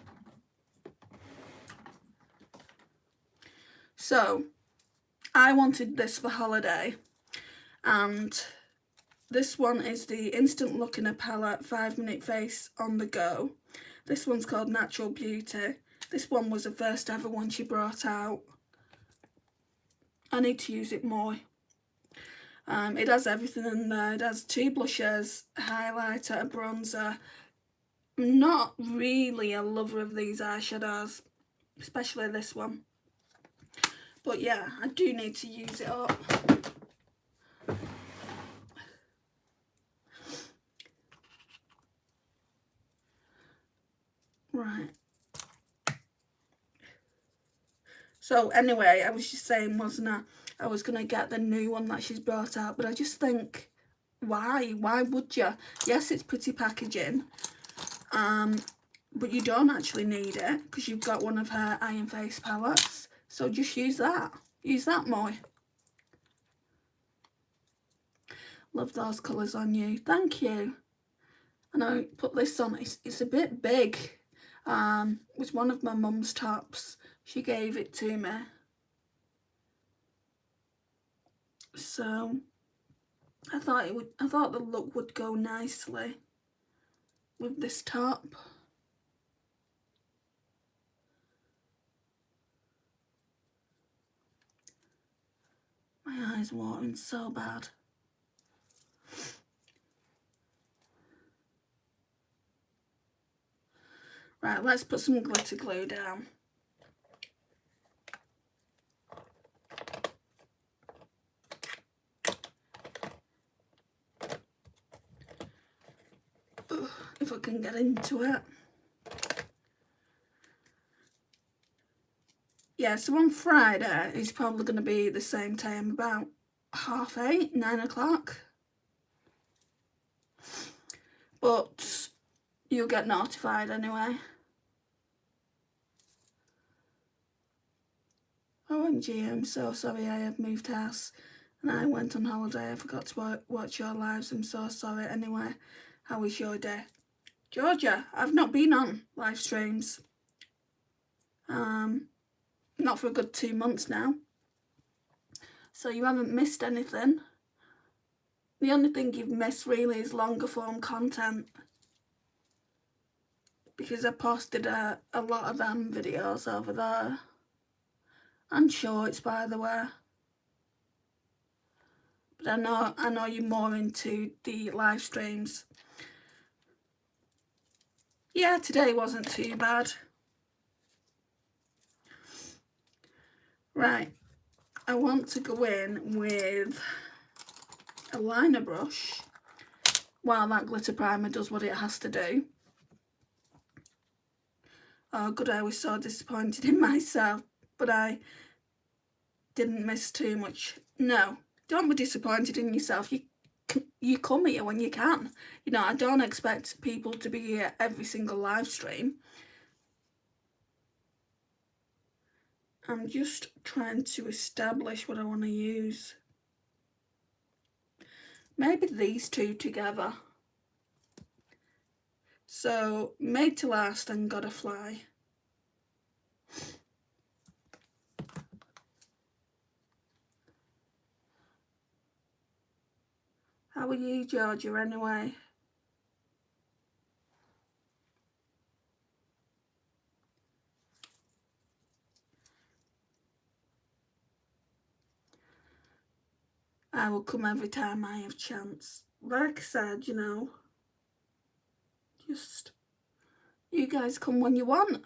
So, I wanted this for holiday, and this one is the Instant Look in a Palette 5-minute face on the go. This one's called Natural Beauty. This one was the first ever one she brought out. I need to use it more. It has everything in there. It has 2 blushes, a highlighter, a bronzer. I'm not really a lover of these eyeshadows, especially this one. But yeah, I do need to use it up. Right. So anyway, I was just saying, wasn't I was going to get the new one that she's brought out, but I just think, why? Why would you? Yes, it's pretty packaging, but you don't actually need it because you've got one of her Iron Face palettes. So just use that. Use that more. Love those colours on you. Thank you. And I put this on. It's a bit big. It was one of my mum's tops. She gave it to me. So I thought the look would go nicely with this top. My eyes are watering so bad. Right, let's put some glitter glue down. If I can get into it. Yeah, so on Friday it's probably going to be the same time, about 8:30, 9 o'clock. But you'll get notified anyway. OMG, I'm so sorry I have moved house and I went on holiday. I forgot to watch your lives. I'm so sorry. Anyway, how was your day? Georgia, I've not been on live streams. Not for a good 2 months now. So you haven't missed anything. The only thing you've missed really is longer form content, because I posted a lot of them videos over there, and shorts, by the way. But I know you're more into the live streams. Yeah, today wasn't too bad. Right, I want to go in with a liner brush while that glitter primer does what it has to do. Oh good, I was so disappointed in myself, but I didn't miss too much. No, don't be disappointed in yourself. You come here when you can. You know, I don't expect people to be here every single live stream. I'm just trying to establish what I want to use. Maybe these two together. So, Made to Last and Gotta Fly. How are you, Georgia, anyway? I will come every time I have chance. Like I said, you know, just you guys come when you want.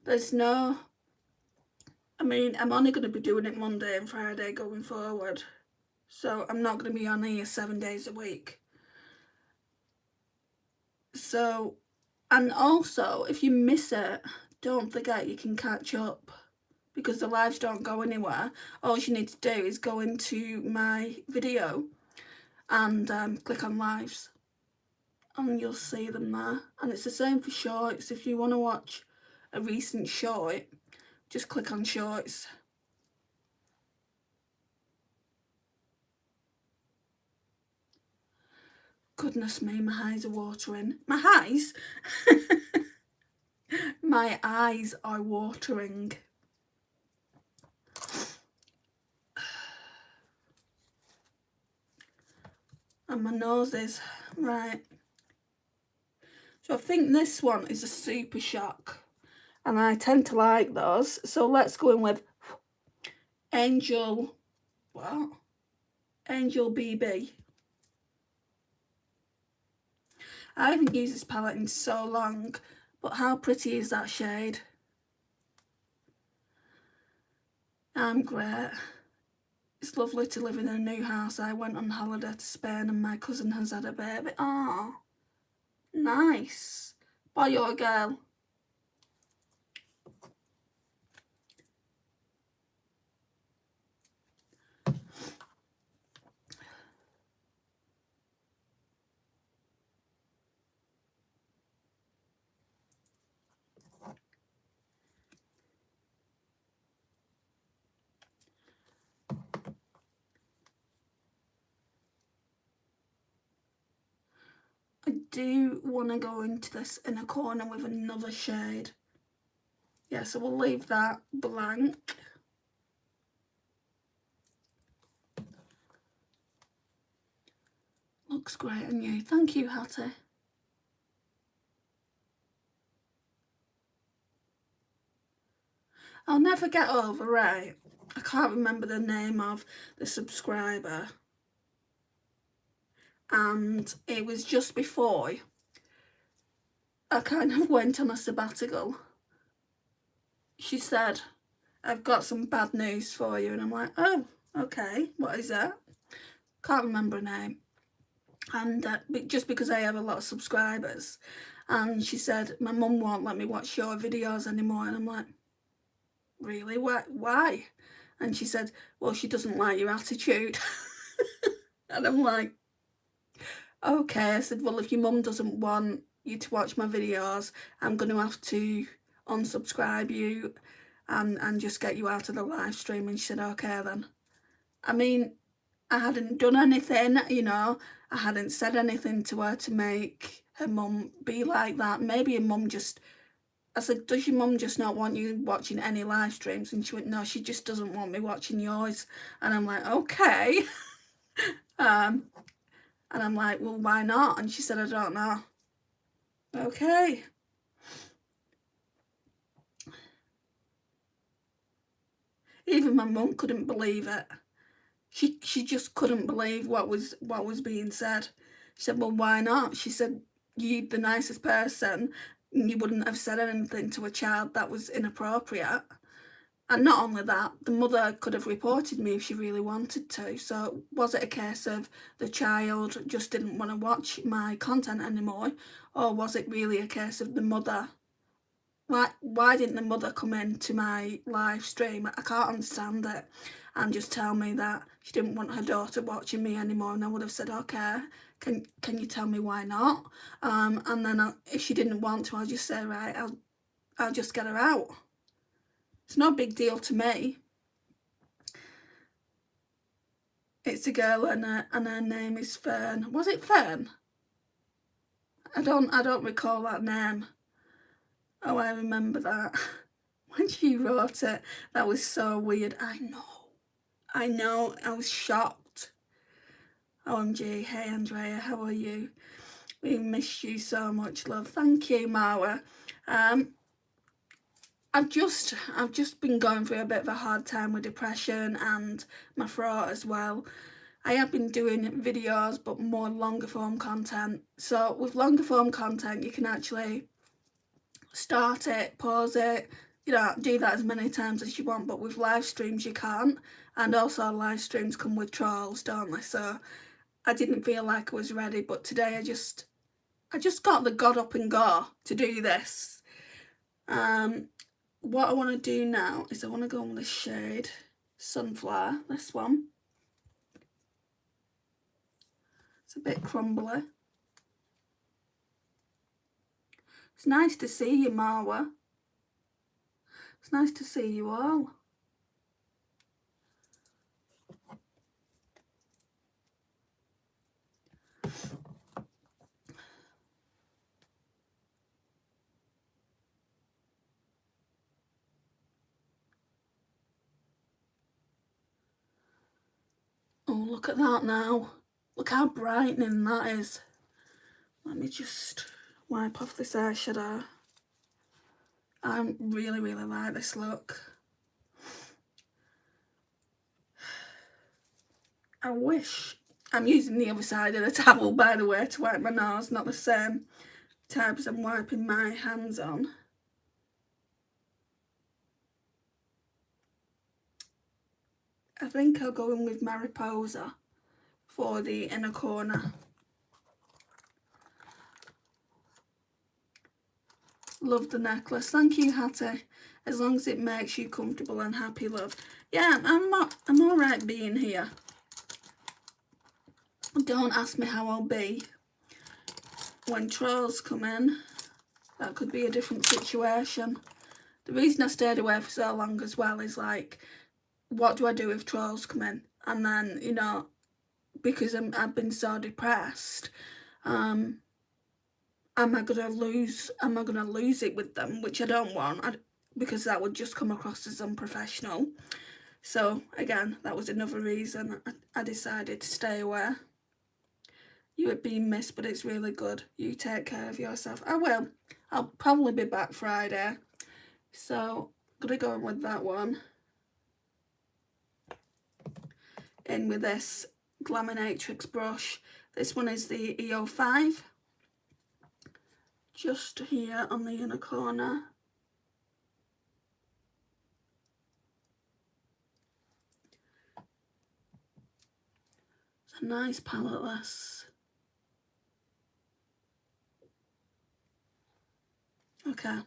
There's no, I mean, I'm only going to be doing it Monday and Friday going forward. So I'm not going to be on here 7 days a week. So, and also, if you miss it, don't forget you can catch up, because the lives don't go anywhere. All you need to do is go into my video and click on lives, and you'll see them there. And it's the same for shorts. If you want to watch a recent short, just click on shorts. Goodness me, my eyes are watering. My eyes? My eyes are watering. And my nose is. Right. So I think this one is a super shock. And I tend to like those. So let's go in with Angel. What? Angel BB. I haven't used this palette in so long, but how pretty is that shade? I'm great. It's lovely to live in a new house. I went on holiday to Spain and my cousin has had a baby. Oh, nice. Boy or girl? I do want to go into this inner corner with another shade. Yeah, so we'll leave that blank. Looks great on you. Thank you, Hattie. I'll never get over, right? I can't remember the name of the subscriber. And it was just before I kind of went on a sabbatical. She said, I've got some bad news for you. And I'm like, oh, okay, what is that? Can't remember her name. And just because I have a lot of subscribers. And she said, my mum won't let me watch your videos anymore. And I'm like, really? Why? And she said, well, she doesn't like your attitude. And I'm like, okay. I said, well, if your mum doesn't want you to watch my videos, I'm going to have to unsubscribe you and just get you out of the live stream. And she said, okay then. I mean, I hadn't done anything, you know, I hadn't said anything to her to make her mum be like that. Maybe your mum just, I said, does your mum just not want you watching any live streams? And she went, no, she just doesn't want me watching yours. And I'm like, okay. And I'm like, well, why not? And she said, I don't know. Okay. Even my mum couldn't believe it. She just couldn't believe what was being said. She said, well, why not? She said, you're the nicest person. You wouldn't have said anything to a child that was inappropriate. And not only that, the mother could have reported me if she really wanted to. So was it a case of the child just didn't want to watch my content anymore? Or was it really a case of the mother? Like, why didn't the mother come into my live stream? I can't understand it. And just tell me that she didn't want her daughter watching me anymore. And I would have said, okay, can you tell me why not? And then if she didn't want to, I'll just say, right, I'll just get her out. It's no big deal to me. It's a girl and her name is Fern. Was it Fern? I don't recall that name. Oh, I remember that. When she wrote it, that was so weird. I know, I was shocked. OMG, hey Andrea, how are you? We miss you so much, love. Thank you, Marwa. I've just been going through a bit of a hard time with depression and my throat as well. I have been doing videos, but more longer form content. So with longer form content, you can actually start it, pause it, you know, do that as many times as you want. But with live streams, you can't. And also live streams come with trolls, don't they? So I didn't feel like I was ready. But today I just got the God Up and Go to do this. What I want to do now is I want to go on with this shade Sunflower, this one. It's a bit crumbly. It's nice to see you, Marwa. It's nice to see you all. Oh, look at that now. Look how brightening that is. Let me just wipe off this eyeshadow. I really, really like this look. I wish... I'm using the other side of the towel, by the way, to wipe my nose, not the same type as I'm wiping my hands on. I think I'll go in with Mariposa for the inner corner. Love the necklace. Thank you, Hattie. As long as it makes you comfortable and happy, love. Yeah, I'm alright being here. Don't ask me how I'll be when trolls come in. That could be a different situation. The reason I stayed away for so long as well is like, what do I do if trolls come in? And then, you know, because I've been so depressed, am I gonna lose it with them, which I don't want, because that would just come across as unprofessional. So again, that was another reason I decided to stay away. You have been missed, but it's really good. You take care of yourself. I will. I'll probably be back Friday. So I'm gonna go in with that one. In with this Glaminatrix brush. This one is the EO5. Just here on the inner corner. It's a nice palette, this. Okay.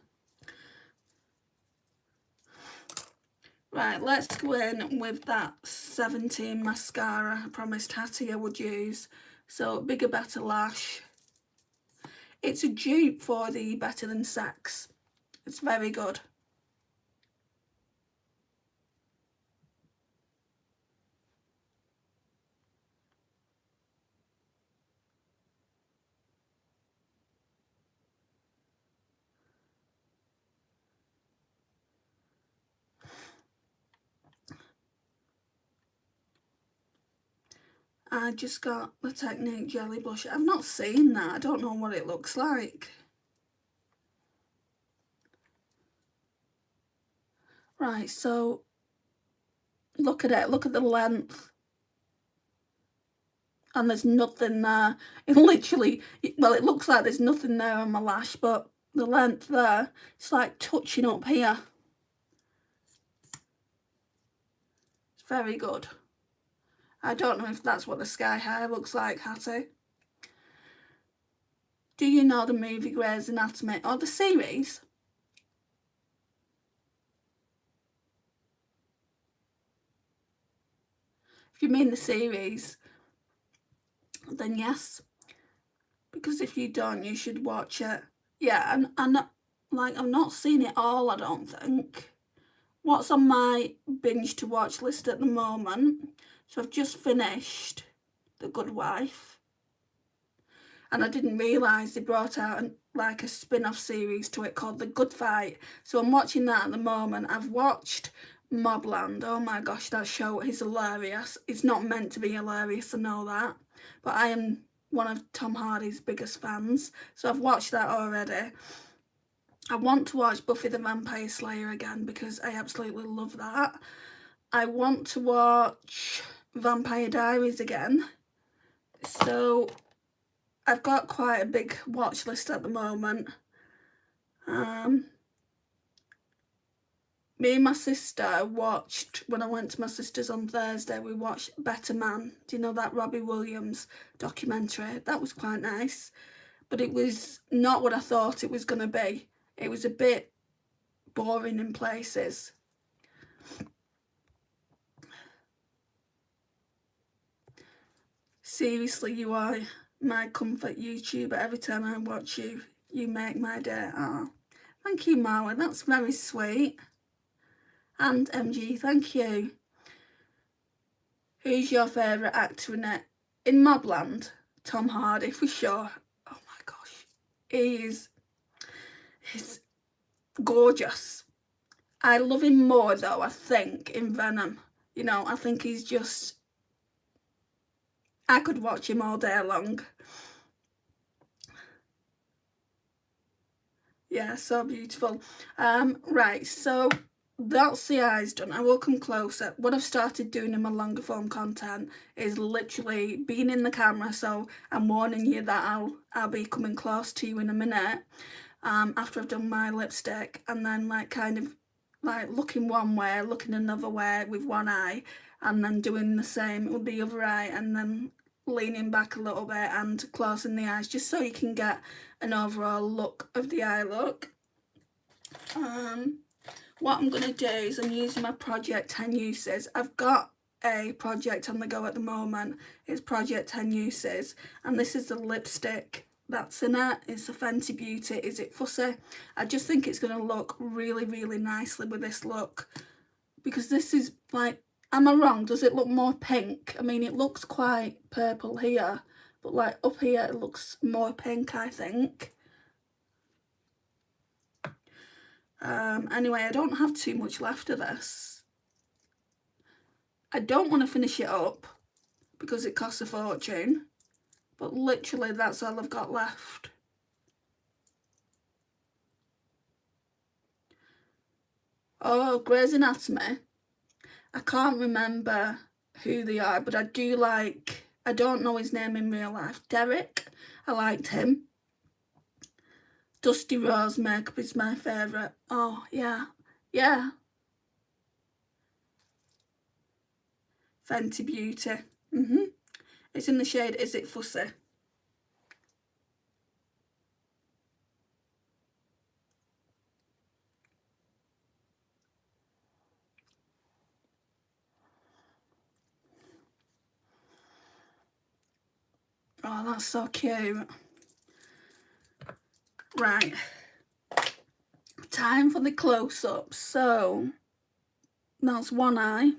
Right, let's go in with that 17 mascara I promised Hattie I would use. So, Bigger Better Lash. It's a dupe for the Better Than Sex. It's very good. I just got the Technique Jelly Blush. I've not seen that. I don't know what it looks like. Right, so look at it. Look at the length. And there's nothing there. It literally, well, it looks like there's nothing there on my lash, but the length there, it's like touching up here. It's very good. I don't know if that's what the Sky High looks like, Hattie. Do you know the movie Grey's Anatomy or the series? If you mean the series, then yes. Because if you don't, you should watch it. Yeah, and I've not seen it all, I don't think. What's on my binge to watch list at the moment? So I've just finished The Good Wife. And I didn't realise they brought out like a spin-off series to it called The Good Fight. So I'm watching that at the moment. I've watched Mobland. Oh my gosh, that show is hilarious. It's not meant to be hilarious, I know that. But I am one of Tom Hardy's biggest fans. So I've watched that already. I want to watch Buffy the Vampire Slayer again because I absolutely love that. I want to watch Vampire Diaries again. So I've got quite a big watch list at the moment. Me and my sister watched, when I went to my sister's on Thursday, we watched Better Man. Do you know that Robbie Williams documentary? That was quite nice. but it was not what I thought it was going to be. It was a bit boring in places. Seriously, you are my comfort YouTuber. Every time I watch you, you make my day. Oh, thank you, Marwa. That's very sweet. And MG, thank you. Who's your favourite actor in Mobland? Tom Hardy, for sure. Oh my gosh. He's gorgeous. I love him more though, I think, in Venom. You know, I think he's just... I could watch him all day long. Yeah, so beautiful. Right, so that's the eyes done. I will come closer. What I've started doing in my longer form content is literally being in the camera, so I'm warning you that I'll be coming close to you in a minute, after I've done my lipstick, and then like kind of like looking one way, looking another way with one eye, and then doing the same with the other eye, and then leaning back a little bit and closing the eyes, just so you can get an overall look of the eye look. What I'm going to do is I'm using my Project 10 Uses. I've got a project on the go at the moment. It's Project 10 Uses, and this is the lipstick that's in it. It's a Fenty Beauty Is It Fussy. I just think it's going to look really, really nicely with this look, because this is like, am I wrong? Does it look more pink? I mean, it looks quite purple here, but like up here it looks more pink, I think. Anyway, I don't have too much left of this. I don't want to finish it up because it costs a fortune, but literally that's all I've got left. Oh, Grey's Anatomy. I can't remember who they are, but I do like, I don't know his name in real life. Derek, I liked him. Dusty Rose makeup is my favourite. Oh, yeah. Yeah. Fenty Beauty. It's in the shade Is It Fussy. Oh, that's so cute. Right. Time for the close-up. So, that's one eye.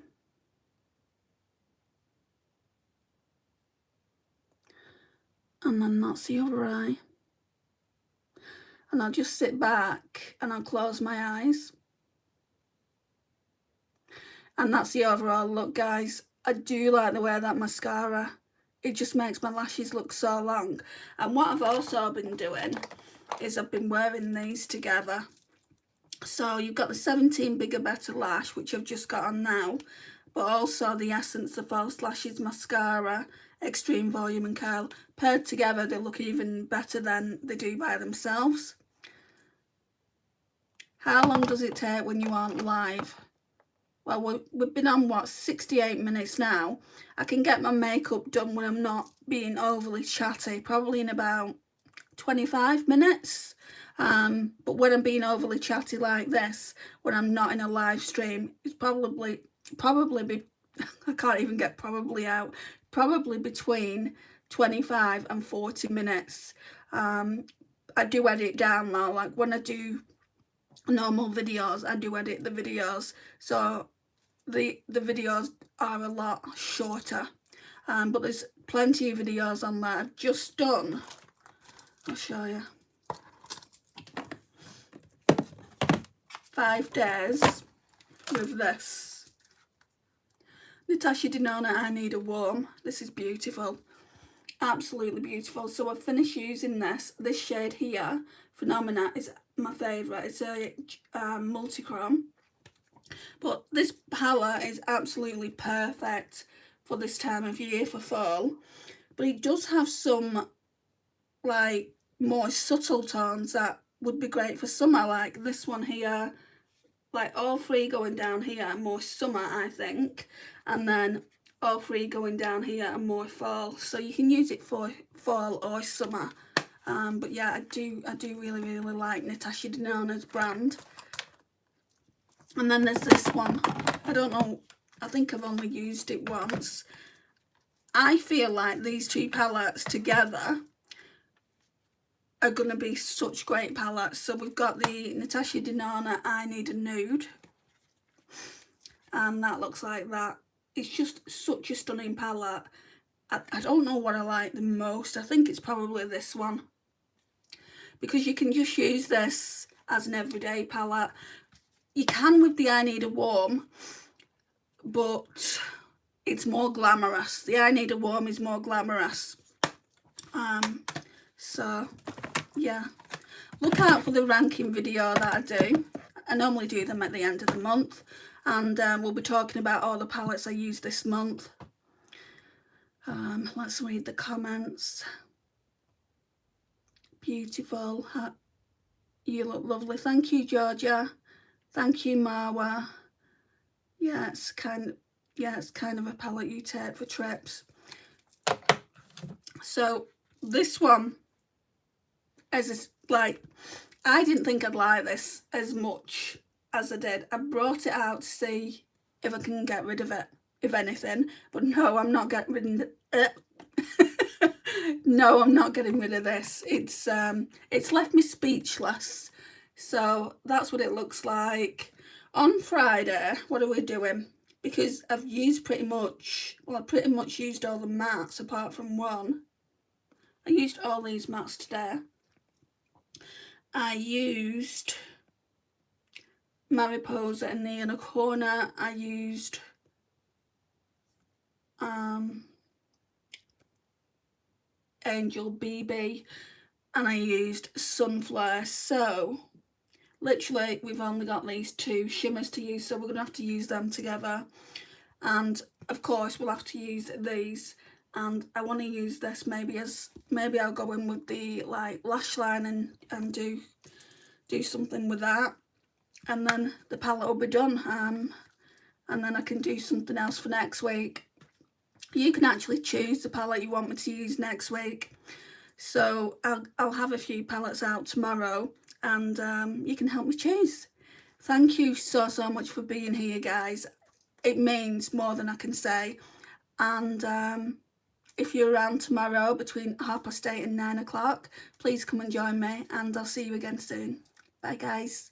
And then that's the other eye. And I'll just sit back and I'll close my eyes. And that's the overall look, guys. I do like the way that mascara, it just makes my lashes look so long. And what I've also been doing is I've been wearing these together. So you've got the 17 Bigger Better Lash, which I've just got on now, but also the Essence The False Lashes Mascara, Extreme Volume and Curl. Paired together, they look even better than they do by themselves. How long does it take when you aren't live? Well, we've been on, what, 68 minutes now. I can get my makeup done when I'm not being overly chatty, probably in about 25 minutes. But when I'm being overly chatty like this, when I'm not in a live stream, it's probably be, I can't even get probably out, probably between 25 and 40 minutes. I do edit down though, like when I do normal videos, I do edit the videos, so the videos are a lot shorter, but there's plenty of videos on there. I've just done, I'll show you, 5 days with this Natasha Denona I Need a Warm. This is beautiful, absolutely beautiful. So I've finished using this shade here, Phenomena, is my favourite. It's a multi-chrome, but this power is absolutely perfect for this time of year, for fall. But it does have some like more subtle tones that would be great for summer, like this one here, like all three going down here are more summer, I think, and then all three going down here are more fall. So you can use it for fall or summer, But yeah, I do really like Natasha Denona's brand. And then there's this one. I don't know, I think I've only used it once. I feel like these two palettes together are going to be such great palettes. So we've got the Natasha Denona I Need a Nude, and that looks like that. It's just such a stunning palette. I don't know what I like the most. I think it's probably this one, because you can just use this as an everyday palette. You can with the I Need a Warm, but it's more glamorous. The I Need a Warm is more glamorous. So yeah, look out for the ranking video that I do. I normally do them at the end of the month, and we'll be talking about all the palettes I used this month. Let's read the comments. Beautiful. You look lovely. Thank you, Georgia. Thank you, Marwa. Yeah, it's kind of a palette you take for trips. So this one is like, I didn't think I'd like this as much as I did. I brought it out to see if I can get rid of it, if anything. But no, I'm not getting rid of it. No, I'm not getting rid of this. It's left me speechless. So that's what it looks like. On Friday, what are we doing? Because I've used pretty much used all the mattes apart from one. I used all these mattes today. I used Mariposa in the inner corner. I used Angel BB, and I used Sunflare. So literally we've only got these two shimmers to use, so we're gonna have to use them together. And of course we'll have to use these, and I want to use this maybe I'll go in with the like lash line and do something with that, and then the palette will be done. And then I can do something else for next week. You can actually choose the palette you want me to use next week. So I'll have a few palettes out tomorrow, and you can help me choose. Thank you so much for being here, guys. It means more than I can say. And if you're around tomorrow between 8:30 and 9 o'clock, please come and join me, and I'll see you again soon. Bye, guys.